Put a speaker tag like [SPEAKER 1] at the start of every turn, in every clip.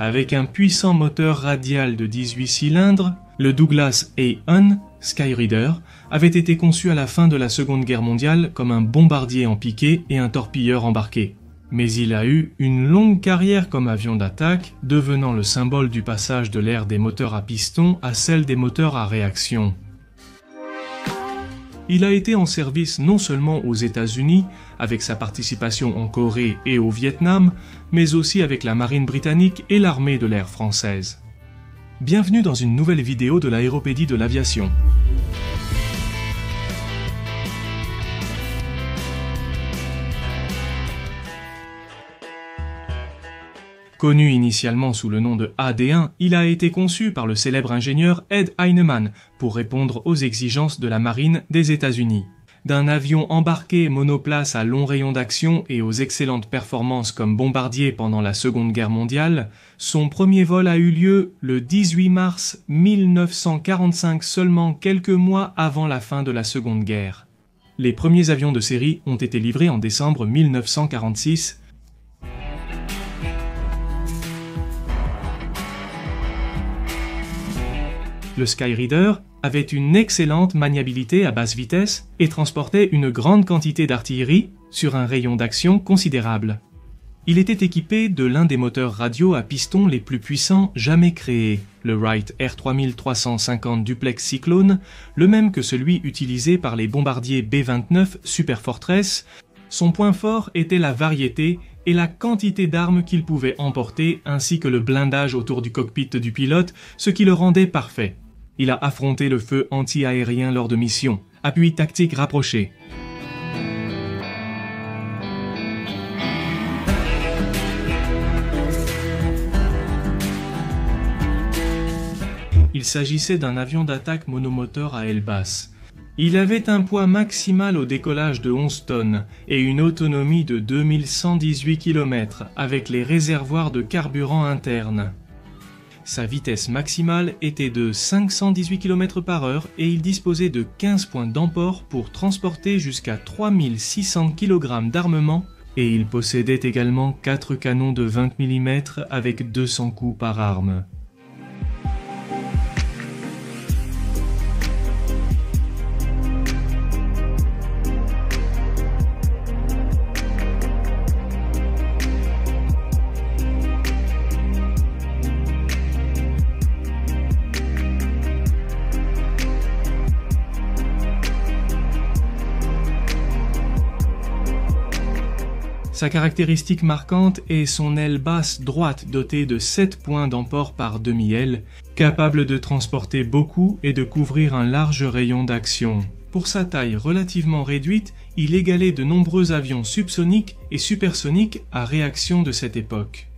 [SPEAKER 1] Avec un puissant moteur radial de 18 cylindres, le Douglas A-1 Skyreader avait été conçu à la fin de la Seconde Guerre mondiale comme un bombardier en piqué et un torpilleur embarqué. Mais il a eu une longue carrière comme avion d'attaque, devenant le symbole du passage de l'ère des moteurs à piston à celle des moteurs à réaction. Il a été en service non seulement aux États-Unis, avec sa participation en Corée et au Vietnam, mais aussi avec la marine britannique et l'armée de l'air française. Bienvenue dans une nouvelle vidéo de l'Aéropédie de l'aviation. Connu initialement sous le nom de AD-1, il a été conçu par le célèbre ingénieur Ed Heinemann pour répondre aux exigences de la marine des États-Unis. D'un avion embarqué monoplace à long rayon d'action et aux excellentes performances comme bombardier pendant la Seconde Guerre mondiale, son premier vol a eu lieu le 18 mars 1945, seulement quelques mois avant la fin de la Seconde Guerre. Les premiers avions de série ont été livrés en décembre 1946. Le Skyreader avait une excellente maniabilité à basse vitesse et transportait une grande quantité d'artillerie sur un rayon d'action considérable. Il était équipé de l'un des moteurs radio à piston les plus puissants jamais créés, le Wright R3350 Duplex Cyclone, le même que celui utilisé par les bombardiers B-29 Superfortress. Son point fort était la variété et la quantité d'armes qu'il pouvait emporter ainsi que le blindage autour du cockpit du pilote, ce qui le rendait parfait. Il a affronté le feu anti-aérien lors de missions, appui tactique rapproché. Il s'agissait d'un avion d'attaque monomoteur à aile basse. Il avait un poids maximal au décollage de 11 tonnes et une autonomie de 2118 km avec les réservoirs de carburant internes. Sa vitesse maximale était de 518 km/h et il disposait de 15 points d'emport pour transporter jusqu'à 3600 kg d'armement et il possédait également 4 canons de 20 mm avec 200 coups par arme. Sa caractéristique marquante est son aile basse droite dotée de 7 points d'emport par demi-aile, capable de transporter beaucoup et de couvrir un large rayon d'action. Pour sa taille relativement réduite, il égalait de nombreux avions subsoniques et supersoniques à réaction de cette époque.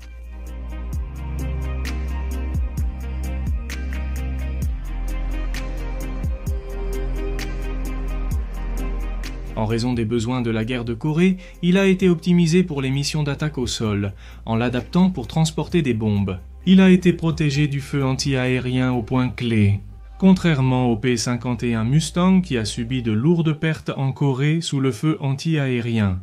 [SPEAKER 1] En raison des besoins de la guerre de Corée, il a été optimisé pour les missions d'attaque au sol, en l'adaptant pour transporter des bombes. Il a été protégé du feu anti-aérien au point clé. Contrairement au P-51 Mustang qui a subi de lourdes pertes en Corée sous le feu anti-aérien.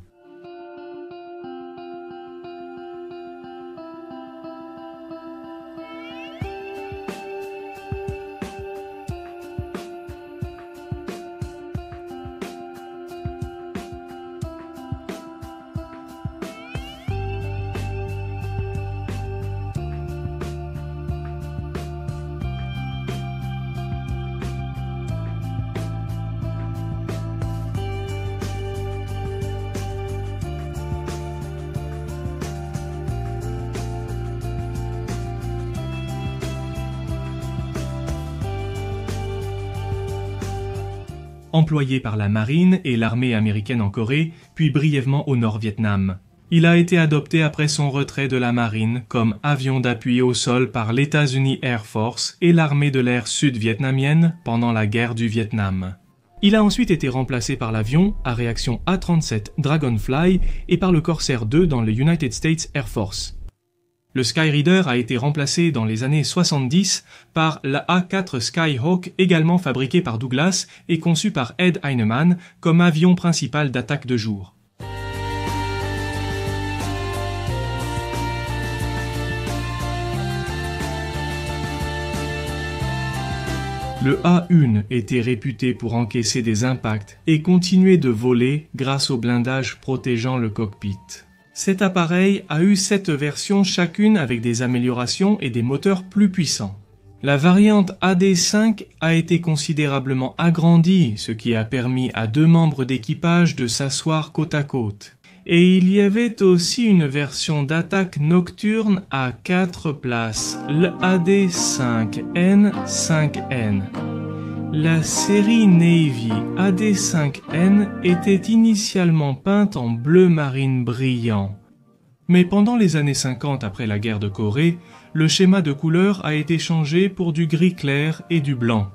[SPEAKER 1] Employé par la marine et l'armée américaine en Corée, puis brièvement au Nord-Vietnam. Il a été adopté après son retrait de la marine comme avion d'appui au sol par l'États-Unis Air Force et l'armée de l'air sud-vietnamienne pendant la guerre du Vietnam. Il a ensuite été remplacé par l'avion à réaction A-37 Dragonfly et par le Corsair II dans le United States Air Force. Le Skyreader a été remplacé dans les années 70 par la A-4 Skyhawk, également fabriquée par Douglas et conçue par Ed Heinemann comme avion principal d'attaque de jour. Le A1 était réputé pour encaisser des impacts et continuer de voler grâce au blindage protégeant le cockpit. Cet appareil a eu 7 versions chacune avec des améliorations et des moteurs plus puissants. La variante AD5 a été considérablement agrandie, ce qui a permis à 2 membres d'équipage de s'asseoir côte à côte. Et il y avait aussi une version d'attaque nocturne à 4 places, le AD5N5N. La série Navy AD5N était initialement peinte en bleu marine brillant. Mais pendant les années 50 après la guerre de Corée, le schéma de couleur a été changé pour du gris clair et du blanc.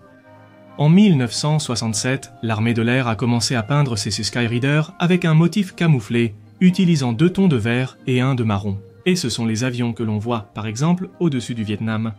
[SPEAKER 1] En 1967, l'armée de l'air a commencé à peindre ses Skyreader avec un motif camouflé, utilisant 2 tons de vert et 1 de marron. Et ce sont les avions que l'on voit, par exemple, au-dessus du Vietnam.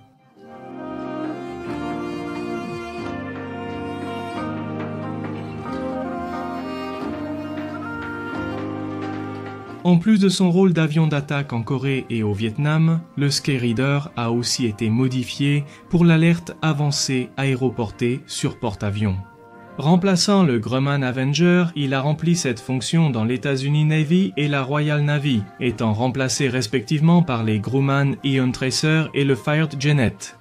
[SPEAKER 1] En plus de son rôle d'avion d'attaque en Corée et au Vietnam, le Skyreader a aussi été modifié pour l'alerte avancée aéroportée sur porte-avions. Remplaçant le Grumman Avenger, il a rempli cette fonction dans l'États-Unis Navy et la Royal Navy, étant remplacé respectivement par les Grumman Ion Tracer et le Fired Genet.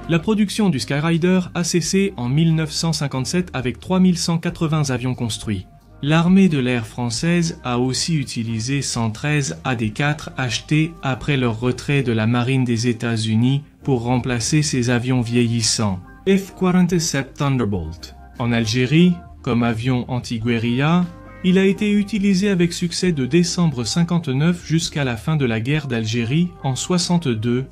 [SPEAKER 1] La production du Skyrider a cessé en 1957 avec 3180 avions construits. L'armée de l'air française a aussi utilisé 113 AD4 achetés après leur retrait de la marine des États-Unis pour remplacer ces avions vieillissants. F-47 Thunderbolt. En Algérie, comme avion anti-guérilla, il a été utilisé avec succès de décembre 59 jusqu'à la fin de la guerre d'Algérie en 62.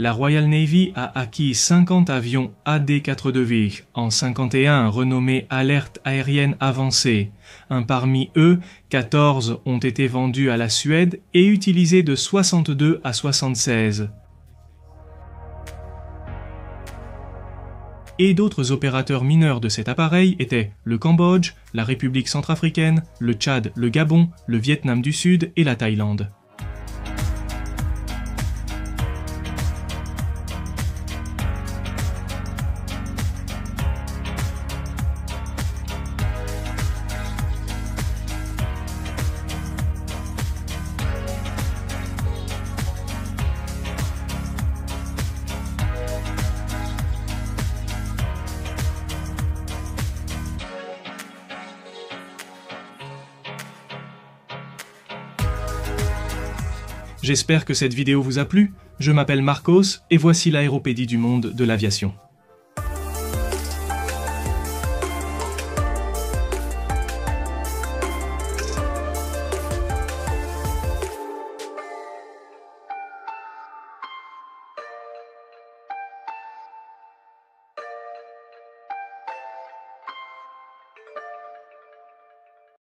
[SPEAKER 1] La Royal Navy a acquis 50 avions AD-4V en 51 renommés Alerte aérienne avancée. Parmi eux, 14 ont été vendus à la Suède et utilisés de 62 à 76. Et d'autres opérateurs mineurs de cet appareil étaient le Cambodge, la République centrafricaine, le Tchad, le Gabon, le Vietnam du Sud et la Thaïlande. J'espère que cette vidéo vous a plu. Je m'appelle Marcos et voici l'aéropédie du monde de l'aviation.